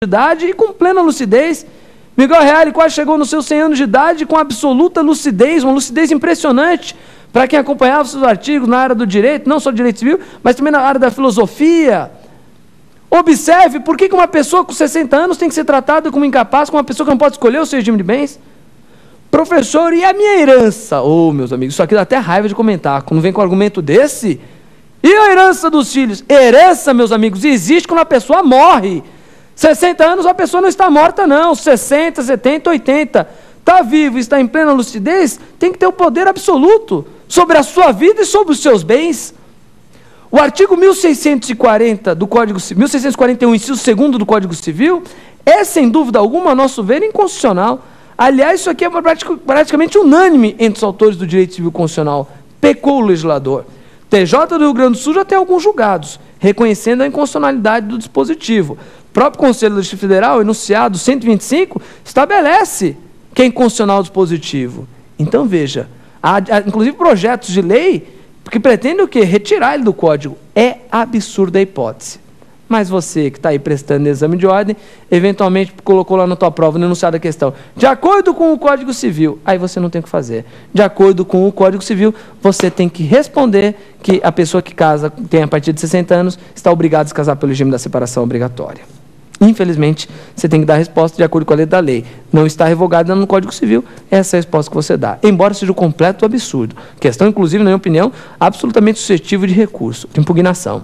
idade e com plena lucidez. Miguel Reale quase chegou nos seus 100 anos de idade com absoluta lucidez, uma lucidez impressionante para quem acompanhava seus artigos na área do direito, não só do direito civil, mas também na área da filosofia. Observe por que uma pessoa com 60 anos tem que ser tratada como incapaz, como uma pessoa que não pode escolher o seu regime de bens. Professor, e a minha herança? Oh, meus amigos, isso aqui dá até raiva de comentar, quando vem com um argumento desse. E a herança dos filhos? Herança, meus amigos, existe quando a pessoa morre. 60 anos a pessoa não está morta não, 60, 70, 80. Está vivo, está em plena lucidez, tem que ter o poder absoluto sobre a sua vida e sobre os seus bens. O artigo 1640 do Código Civil, 1641, inciso 2º do Código Civil, é sem dúvida alguma, a nosso ver, inconstitucional. Aliás, isso aqui é praticamente unânime entre os autores do direito civil constitucional. Pecou o legislador. TJ do Rio Grande do Sul já tem alguns julgados, reconhecendo a inconstitucionalidade do dispositivo. O próprio Conselho da Justiça Federal, enunciado 125, estabelece que é inconstitucional o dispositivo. Então, veja, há inclusive projetos de lei que pretendem o quê? Retirar ele do Código. É absurda a hipótese. Mas você que está aí prestando exame de ordem, eventualmente colocou lá na tua prova, no enunciado da questão, de acordo com o Código Civil, aí você não tem o que fazer. De acordo com o Código Civil, você tem que responder que a pessoa que casa, tem a partir de 60 anos, está obrigada a se casar pelo regime da separação obrigatória. Infelizmente, você tem que dar a resposta de acordo com a letra da lei. Não está revogada no Código Civil, essa é a resposta que você dá. Embora seja um completo absurdo. Questão, inclusive, na minha opinião, absolutamente suscetível de recurso, de impugnação.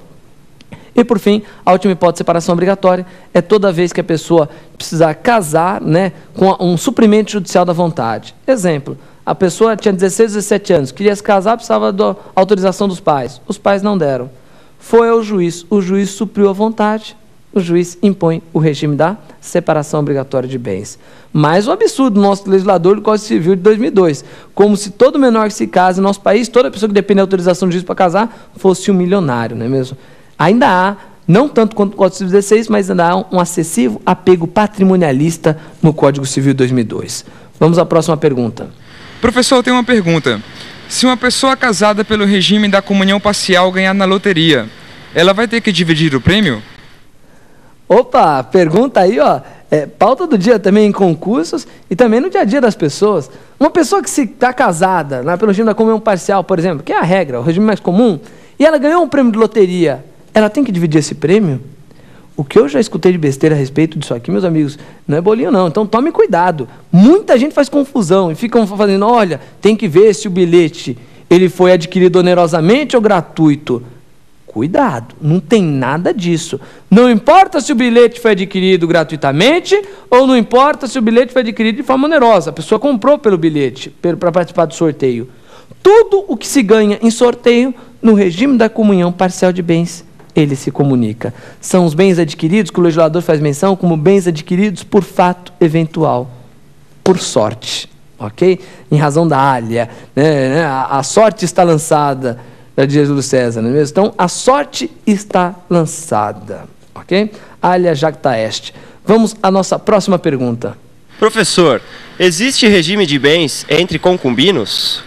E, por fim, a última hipótese de separação obrigatória é toda vez que a pessoa precisar casar, né, com um suprimento judicial da vontade. Exemplo, a pessoa tinha 16, 17 anos, queria se casar, precisava da autorização dos pais. Os pais não deram. Foi ao juiz, o juiz supriu a vontade, o juiz impõe o regime da separação obrigatória de bens. Mais um absurdo do nosso legislador do Código Civil de 2002, como se todo menor que se case no nosso país, toda pessoa que depende da autorização do juiz para casar, fosse um milionário, não é mesmo? Ainda há, não tanto quanto o Código Civil 16, mas ainda há um excessivo apego patrimonialista no Código Civil 2002. Vamos à próxima pergunta. Professor, eu tenho uma pergunta. Se uma pessoa casada pelo regime da comunhão parcial ganhar na loteria, ela vai ter que dividir o prêmio? Opa, pergunta aí, ó. Pauta do dia também em concursos e também no dia a dia das pessoas. Uma pessoa que está casada pelo regime da comunhão parcial, por exemplo, que é a regra, o regime mais comum, e ela ganhou um prêmio de loteria, ela tem que dividir esse prêmio? O que eu já escutei de besteira a respeito disso aqui, meus amigos, não é bolinho não, então tome cuidado. Muita gente faz confusão e ficam fazendo, olha, tem que ver se o bilhete ele foi adquirido onerosamente ou gratuito. Cuidado, não tem nada disso. Não importa se o bilhete foi adquirido gratuitamente ou não importa se o bilhete foi adquirido de forma onerosa. A pessoa comprou pelo bilhete para participar do sorteio. Tudo o que se ganha em sorteio, no regime da comunhão parcial de bens, ele se comunica. São os bens adquiridos, que o legislador faz menção, como bens adquiridos por fato eventual, por sorte, ok? Em razão da alha, né? A sorte está lançada, da de Jesus César, não é mesmo? Então, a sorte está lançada, ok? Alha jacta est. Vamos à nossa próxima pergunta. Professor, existe regime de bens entre concubinos?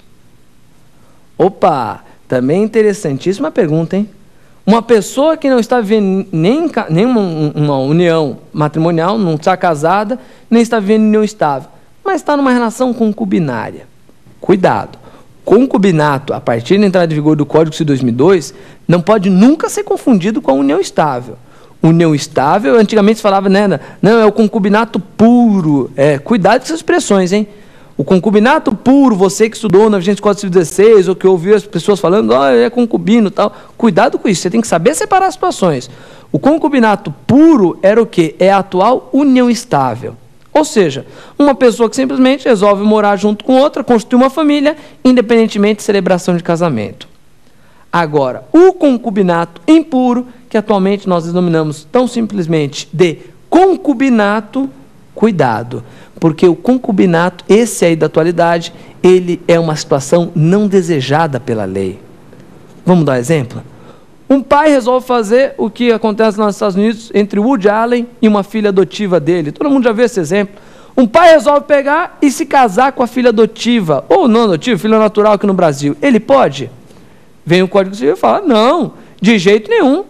Opa, também interessantíssima pergunta, hein? Uma pessoa que não está vivendo nem uma união matrimonial, não está casada, nem está vivendo união estável, mas está numa relação concubinária. Cuidado. Concubinato, a partir da entrada em vigor do Código Civil 2002, não pode nunca ser confundido com a união estável. União estável, antigamente se falava, né, não, é o concubinato puro. Cuidado com essas expressões, hein? O concubinato puro, você que estudou na vigência do Código Civil 16, ou que ouviu as pessoas falando, ele é concubino e tal, cuidado com isso, você tem que saber separar as situações. O concubinato puro era o quê? É a atual união estável. Ou seja, uma pessoa que simplesmente resolve morar junto com outra, constitui uma família, independentemente de celebração de casamento. Agora, o concubinato impuro, que atualmente nós denominamos tão simplesmente de concubinato, cuidado, porque o concubinato, esse aí da atualidade, ele é uma situação não desejada pela lei. Vamos dar um exemplo? Um pai resolve fazer o que acontece lá nos Estados Unidos entre Woody Allen e uma filha adotiva dele. Todo mundo já viu esse exemplo. Um pai resolve pegar e se casar com a filha adotiva, ou não adotiva, filha natural aqui no Brasil. Ele pode? Vem o Código Civil e fala, não, de jeito nenhum.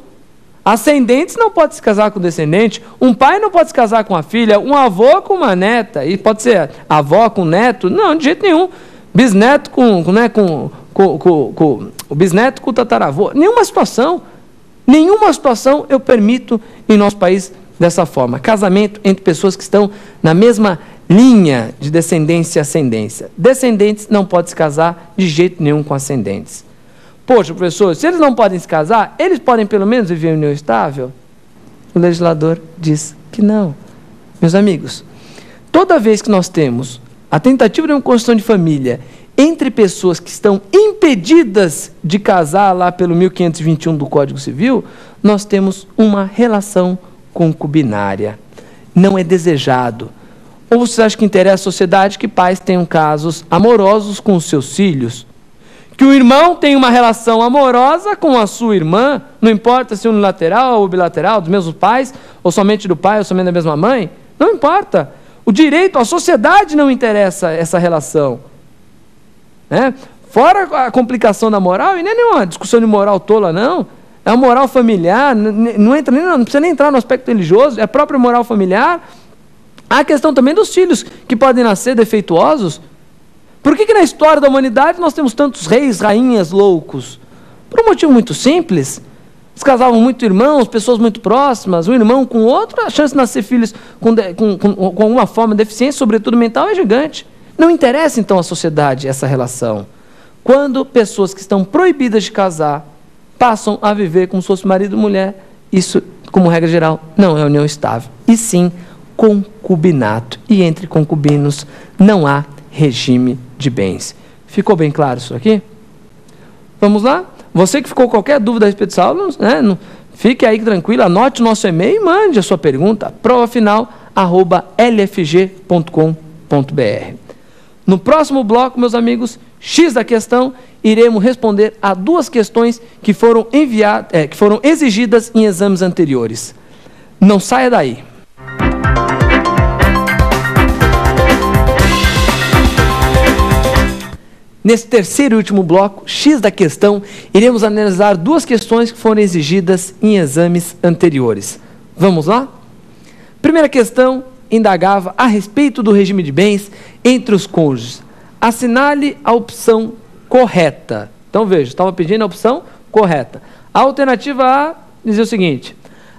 Ascendentes não pode se casar com descendente, um pai não pode se casar com a filha, um avô com uma neta, e pode ser avó com neto, não, de jeito nenhum. Bisneto com o bisneto com o tataravô, nenhuma situação eu permito em nosso país dessa forma. Casamento entre pessoas que estão na mesma linha de descendência e ascendência. Descendentes não podem se casar de jeito nenhum com ascendentes. Poxa, professor, se eles não podem se casar, eles podem pelo menos viver em união estável? O legislador diz que não. Meus amigos, toda vez que nós temos a tentativa de uma construção de família entre pessoas que estão impedidas de casar lá pelo 1521 do Código Civil, nós temos uma relação concubinária. Não é desejado. Ou você acha que interessa à sociedade que pais tenham casos amorosos com os seus filhos? Que o irmão tenha uma relação amorosa com a sua irmã, não importa se unilateral ou bilateral, dos mesmos pais, ou somente do pai, ou somente da mesma mãe, não importa. O direito, a sociedade não interessa essa relação. Né? Fora a complicação da moral, e nem é nenhuma discussão de moral tola, não. É uma moral familiar, não precisa nem entrar no aspecto religioso, é a própria moral familiar. Há a questão também dos filhos que podem nascer defeituosos. Por que na história da humanidade nós temos tantos reis, rainhas loucos? Por um motivo muito simples. Eles casavam muito irmãos, pessoas muito próximas, um irmão com outro, a chance de nascer filhos com alguma forma de deficiência, sobretudo mental, é gigante. Não interessa então à sociedade essa relação. Quando pessoas que estão proibidas de casar passam a viver como se fosse marido e mulher, isso, como regra geral, não é união estável, e sim concubinato. E entre concubinos não há regime de bens. Ficou bem claro isso aqui? Vamos lá? Você que ficou com qualquer dúvida a respeito dessa aula, né, fique aí tranquilo, anote o nosso e-mail e mande a sua pergunta, provafinal@lfg.com.br. No próximo bloco, meus amigos, X da questão, iremos responder a duas questões que foram exigidas em exames anteriores. Não saia daí. Nesse terceiro e último bloco, X da questão, iremos analisar duas questões que foram exigidas em exames anteriores. Vamos lá? Primeira questão indagava a respeito do regime de bens entre os cônjuges. Assinale a opção correta. Então veja, estava pedindo a opção correta. A alternativa A dizia o seguinte: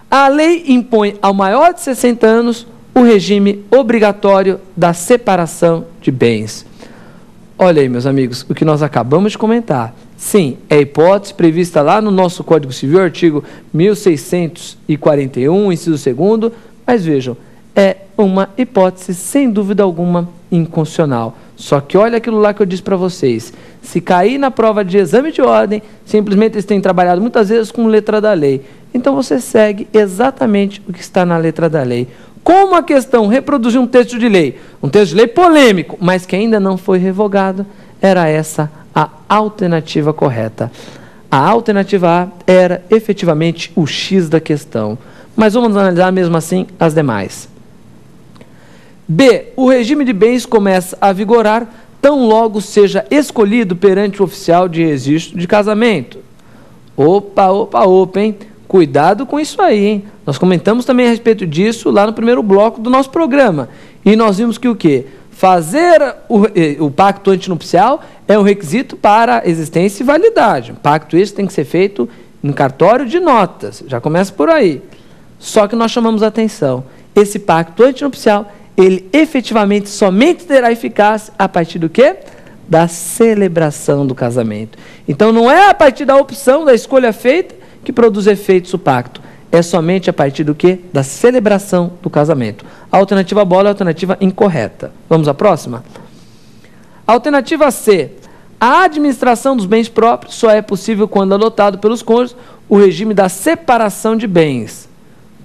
a lei impõe ao maior de 60 anos o regime obrigatório da separação de bens. Olha aí, meus amigos, o que nós acabamos de comentar. Sim, é a hipótese prevista lá no nosso Código Civil, artigo 1641, inciso 2º, mas vejam, é uma hipótese, sem dúvida alguma, inconstitucional. Só que olha aquilo lá que eu disse para vocês. Se cair na prova de exame de ordem, simplesmente eles têm trabalhado muitas vezes com letra da lei. Então você segue exatamente o que está na letra da lei. Como a questão reproduziu um texto de lei polêmico, mas que ainda não foi revogado, era essa a alternativa correta. A alternativa A era efetivamente o X da questão. Mas vamos analisar mesmo assim as demais. B. O regime de bens começa a vigorar tão logo seja escolhido perante o oficial de registro de casamento. Opa, hein? Cuidado com isso aí, hein? Nós comentamos também a respeito disso lá no primeiro bloco do nosso programa. E nós vimos que o quê? Fazer o pacto antinupcial é um requisito para existência e validade. O pacto esse tem que ser feito em cartório de notas. Já começa por aí. Só que nós chamamos a atenção. Esse pacto antinupcial, ele efetivamente somente terá eficácia a partir do quê? Da celebração do casamento. Então não é a partir da opção, da escolha feita, que produz efeitos o pacto. É somente a partir do quê? Da celebração do casamento. A alternativa bola é a alternativa incorreta. Vamos à próxima? Alternativa C. A administração dos bens próprios só é possível quando adotado pelos cônjuges o regime da separação de bens.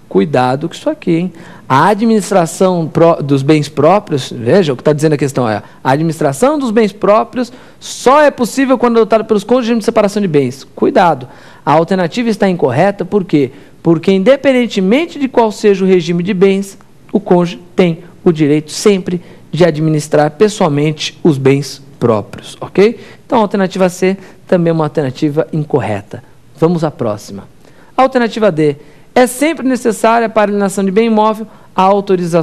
Cuidado com isso aqui, hein? A administração dos bens próprios, veja o que está dizendo a questão, a administração dos bens próprios só é possível quando adotada pelos cônjuges de separação de bens. Cuidado. A alternativa está incorreta, por quê? Porque independentemente de qual seja o regime de bens, o cônjuge tem o direito sempre de administrar pessoalmente os bens próprios, ok? Então a alternativa C também é uma alternativa incorreta. Vamos à próxima. A alternativa D. é sempre necessária para a alienação de bem imóvel a autorização